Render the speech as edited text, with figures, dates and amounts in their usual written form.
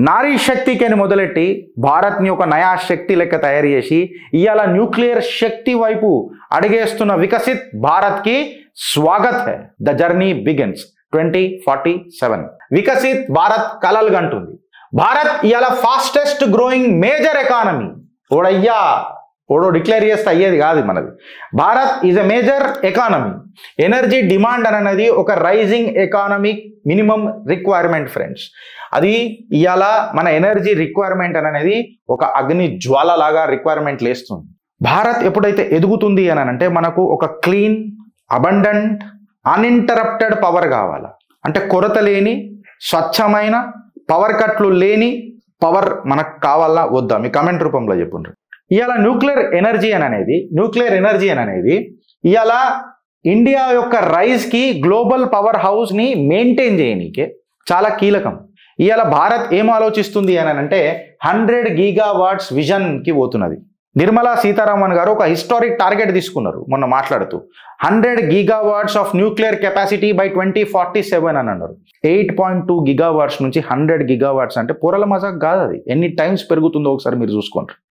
నారీ శక్తికి అని మొదలెట్టి భారత్ని ఒక నయా శక్తి లెక్క తయారు చేసి ఇవాళ న్యూక్లియర్ శక్తి వైపు అడిగేస్తున్న వికసిత్ భారత్కి స్వాగత్ హై. The journey begins 2047. Viksit Bharat కలలు కంటుంది. భారత్ ఇవాళ ఫాస్టెస్ట్ గ్రోయింగ్ మేజర్ ఎకానమీ. ఓడో డిక్లేర్ చేస్తే అయ్యేది కాదు మనది. Bharat is a major economy. Energy demand అనేది ఒక rising economic minimum requirement friends. అది ఇవాళ మన ఎనర్జీ రిక్వైర్మెంట్ అనేది ఒక అగ్ని జ్వాల లాగా రిక్వైర్మెంట్ లేస్తుంది. భారత్ ఎప్పుడైతే ఎదుగుతుంది అని అంటే మనకు ఒక క్లీన్, అబండెంట్, అన్ఇంటరప్టెడ్ పవర్ కావాలి. అంటే కొరత లేని, స్వచ్ఛమైన, పవర్ కట్లు లేని పవర్ మనకు కావాలా వద్దా? మీ కమెంట్ రూపంలో చెప్పుండ్రు. ఇవాళ న్యూక్లియర్ ఎనర్జీ అని అనేది ఇవాళ ఇండియా యొక్క రైజ్కి గ్లోబల్ పవర్ హౌస్ని మెయింటైన్ చేయనీకే చాలా కీలకం. ఇవాళ భారత్ ఏం ఆలోచిస్తుంది అని అంటే 100 గీగావాట్స్ విజన్కి పోతున్నది. నిర్మలా సీతారామన్ గారు ఒక హిస్టారిక్ టార్గెట్ తీసుకున్నారు మొన్న మాట్లాడుతూ. 100 గీగావాట్స్ ఆఫ్ న్యూక్లియర్ కెపాసిటీ బై 2047 అని అన్నారు. 8.2 గిగావాట్స్ నుంచి 100 గిగావాట్స్ అంటే పొరల మజాక్ కాదు. అది ఎన్ని టైమ్స్ పెరుగుతుందో ఒకసారి మీరు చూసుకోండి.